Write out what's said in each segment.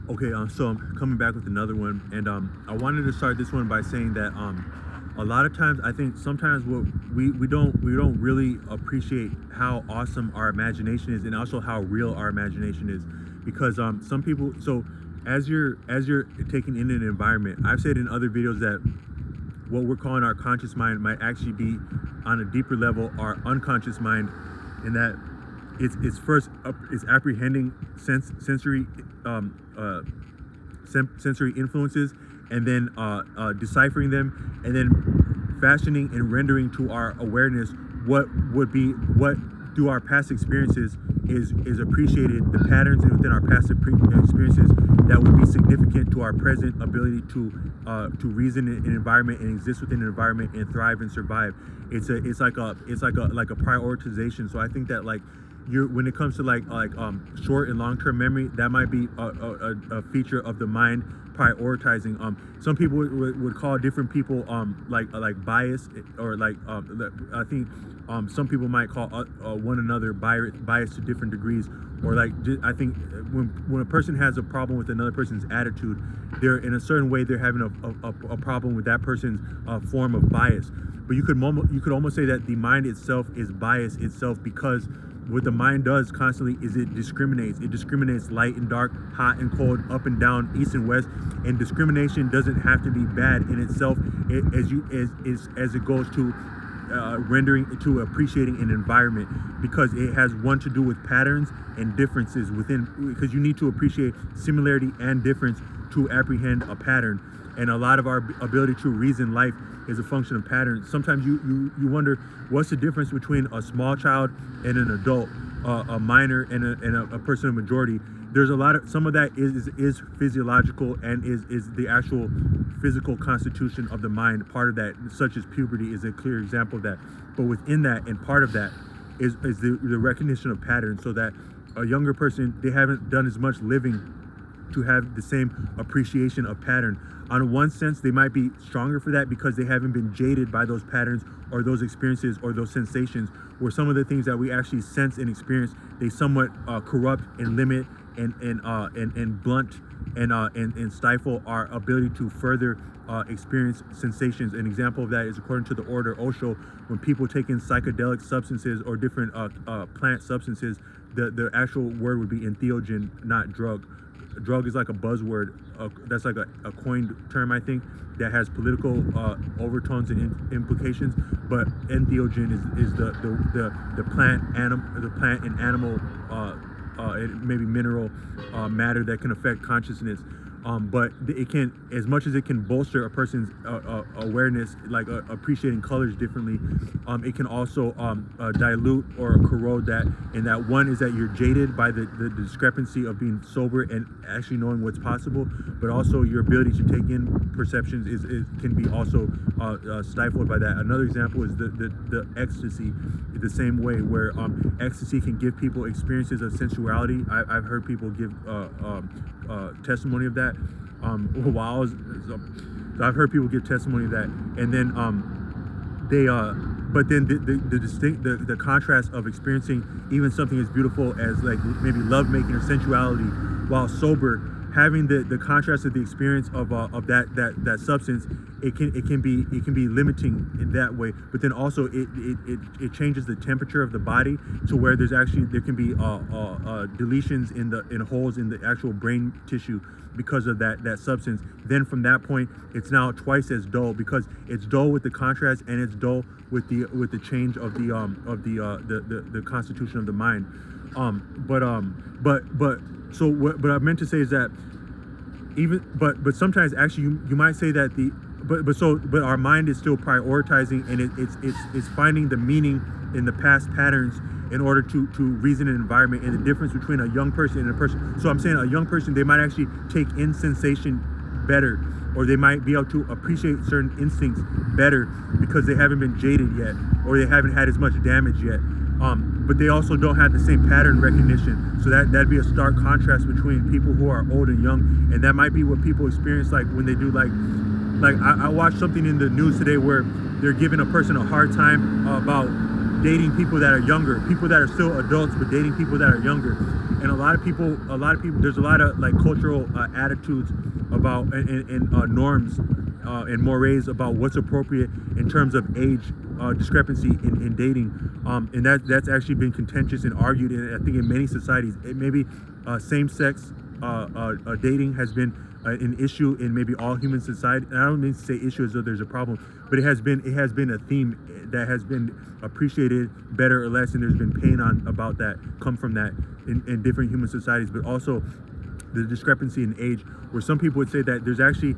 Okay, so I'm coming back with another one, and I wanted to start this one by saying that a lot of times I think sometimes what we don't really appreciate how awesome our imagination is, and also how real our imagination is, because some people so as you're taking in an environment, I've said in other videos that what we're calling our conscious mind might actually be on a deeper level our unconscious mind, in that it's first it's apprehending sensory sensory influences, and then deciphering them, and then fashioning and rendering to our awareness what through our past experiences is appreciated, the patterns within our past experiences that would be significant to our present ability to reason in an environment and exist within an environment and thrive and survive. It's like a prioritization. So I think that, like, you're when it comes to short and long-term memory, that might be a feature of the mind prioritizing. Some people would call different people like bias, or I think some people might call one another bias to different degrees, or I think when a person has a problem with another person's attitude, they're in a certain way they're having a problem with that person's form of bias. But you could almost say that the mind itself is bias itself, because what the mind does constantly is it discriminates light and dark, hot and cold, up and down, east and west. And discrimination doesn't have to be bad in itself, as it goes to rendering to appreciating an environment, because it has one to do with patterns and differences within, because you need to appreciate similarity and difference to apprehend a pattern. And a lot of our ability to reason life is a function of patterns. Sometimes you wonder, what's the difference between a small child and an adult, a minor and a person of majority. There's some of that is physiological, and is the actual physical constitution of the mind. Part of that, such as puberty, is a clear example of that. But within that, and part of that is the recognition of patterns, so that a younger person, they haven't done as much living to have the same appreciation of pattern. On one sense, they might be stronger for that because they haven't been jaded by those patterns or those experiences or those sensations, where some of the things that we actually sense and experience, they somewhat corrupt and limit and blunt and stifle our ability to further experience sensations. An example of that is, according to the order Osho, when people take in psychedelic substances or different plant substances, the actual word would be entheogen, not drug. Drug is like a buzzword. That's like a coined term, I think, that has political overtones and implications. But entheogen is the plant and animal, maybe mineral matter that can affect consciousness. But it can, as much as it can bolster a person's awareness, like appreciating colors differently, it can also dilute or corrode that. And that one is that you're jaded by the discrepancy of being sober and actually knowing what's possible, but also your ability to take in perceptions can be also stifled by that. Another example is the ecstasy, the same way, where ecstasy can give people experiences of sensuality. I've heard people give testimony of that. I've heard people give testimony of that, and then but then the contrast of experiencing even something as beautiful as, like, maybe love making or sensuality while sober, having the contrast of the experience of that substance, it can be limiting in that way. But then also it changes the temperature of the body to where there can be deletions in holes in the actual brain tissue because of that substance. Then from that point, it's now twice as dull, because it's dull with the contrast, and it's dull with the change of the constitution of the mind. So what I meant to say is that but sometimes actually you might say that but our mind is still prioritizing, and it's finding the meaning in the past patterns in order to reason an environment. And the difference between a young person and a person, so I'm saying a young person, they might actually take in sensation better, or they might be able to appreciate certain instincts better because they haven't been jaded yet, or they haven't had as much damage yet. But they also don't have the same pattern recognition. So that'd be a stark contrast between people who are old and young. And that might be what people experience, like when they do like I watched something in the news today where they're giving a person a hard time about dating people that are younger, people that are still adults but dating people that are younger. and a lot of people, there's a lot of like cultural attitudes about and norms and mores about what's appropriate in terms of age discrepancy in dating, and that's actually been contentious and argued in, I think, in many societies. It maybe same-sex dating has been an issue in maybe all human society. And I don't mean to say issue as though there's a problem, but it has been a theme that has been appreciated better or less, and there's been pain on about that come from that in different human societies. But also the discrepancy in age, where some people would say that there's actually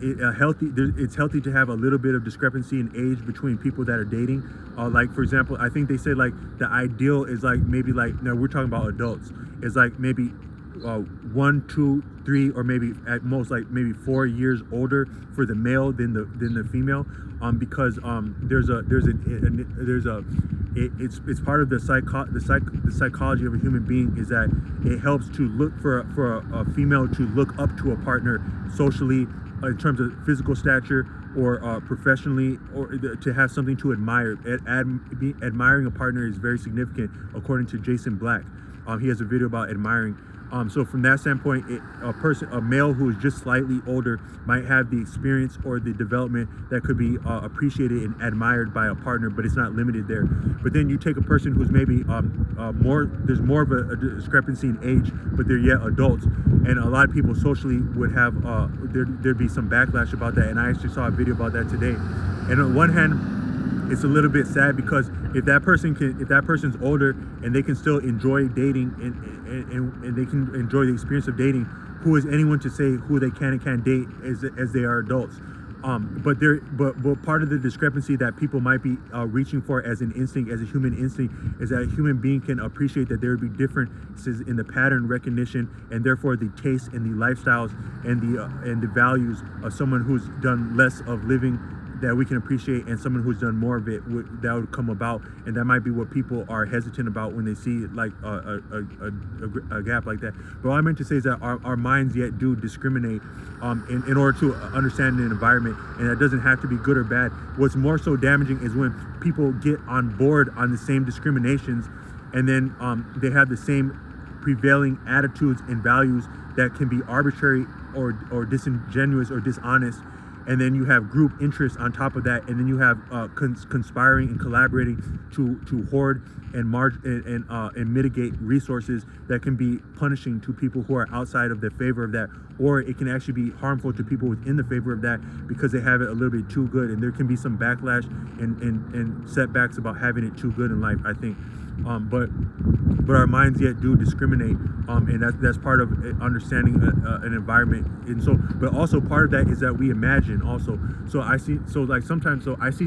it's healthy to have a little bit of discrepancy in age between people that are dating. Like, for example, I think they say like the ideal is like maybe like, no, we're talking about adults, is like maybe 1, 2, 3, or maybe at most like maybe 4 years older for the male than the female, because it's part of the psychology of a human being, is that it helps to look for a female to look up to a partner socially, in terms of physical stature or professionally, or to have something to admire. Admiring a partner is very significant, according to Jason Black. He has a video about admiring. So from that standpoint, a male who is just slightly older might have the experience or the development that could be appreciated and admired by a partner, but it's not limited there. But then you take a person who's maybe there's more of a discrepancy in age, but they're yet adults, and a lot of people socially would have there'd be some backlash about that. And I actually saw a video about that today. And on one hand, it's a little bit sad, because if that person's older and they can still enjoy dating and they can enjoy the experience of dating, who is anyone to say who they can and can't date as they are adults? But part of the discrepancy that people might be reaching for as an instinct, as a human instinct, is that a human being can appreciate that there would be differences in the pattern recognition, and therefore the tastes and the lifestyles and the values of someone who's done less of living that we can appreciate, and someone who's done more of it that would come about. And that might be what people are hesitant about when they see like a gap like that. But all I meant to say is that our minds yet do discriminate in order to understand an environment, and that doesn't have to be good or bad. What's more so damaging is when people get on board on the same discriminations, and then they have the same prevailing attitudes and values that can be arbitrary or disingenuous or dishonest. And then you have group interests on top of that, and then you have conspiring and collaborating to hoard and mitigate resources that can be punishing to people who are outside of the favor of that, or it can actually be harmful to people within the favor of that because they have it a little bit too good, and there can be some backlash and setbacks about having it too good in life, I think. But our minds yet do discriminate, and that's part of understanding an environment. And so, but also part of that is that we imagine also. So I see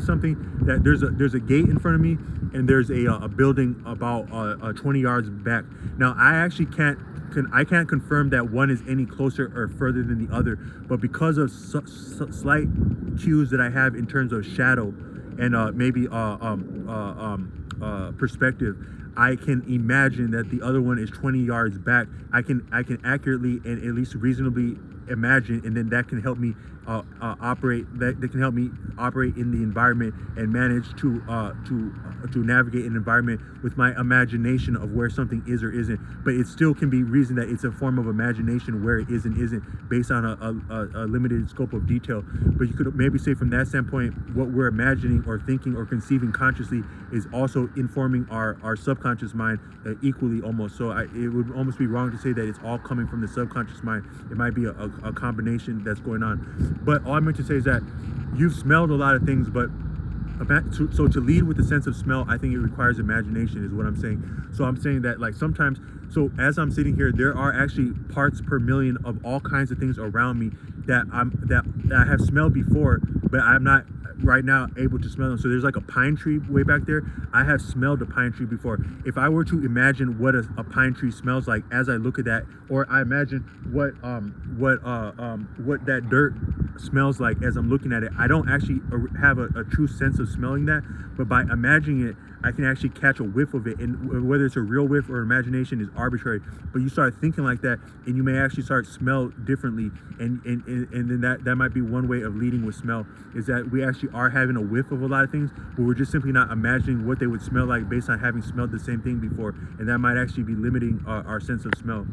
something that there's a gate in front of me, and there's a building about 20 yards back. Now I actually can't confirm that one is any closer or further than the other, but because of slight cues that I have in terms of shadow and maybe perspective, I can imagine that the other one is 20 yards back. I can accurately and at least reasonably imagine, and then that can help me operate. That can help me operate in the environment and manage to navigate an environment with my imagination of where something is or isn't. But it still can be reasoned that it's a form of imagination where it is and isn't, based on a limited scope of detail. But you could maybe say from that standpoint, what we're imagining or thinking or conceiving consciously is also informing our subconscious mind equally, almost. So it would almost be wrong to say that it's all coming from the subconscious mind. It might be a combination that's going on. But all I meant to say is that you've smelled a lot of things, but so to lead with the sense of smell, I think it requires imagination, is what I'm saying. So I'm saying that, like, sometimes, so as I'm sitting here, there are actually parts per million of all kinds of things around me that I have smelled before, but I'm not right now able to smell them. So there's like a pine tree way back there. I have smelled a pine tree before. If I were to imagine what a pine tree smells like as I look at that, or I imagine what that dirt smells like as I'm looking at it, I don't actually have a true sense of smelling that, but by imagining it, I can actually catch a whiff of it, and whether it's a real whiff or imagination is arbitrary. But you start thinking like that, and you may actually start smell differently, and then that might be one way of leading with smell, is that we actually are having a whiff of a lot of things, but we're just simply not imagining what they would smell like based on having smelled the same thing before, and that might actually be limiting our sense of smell.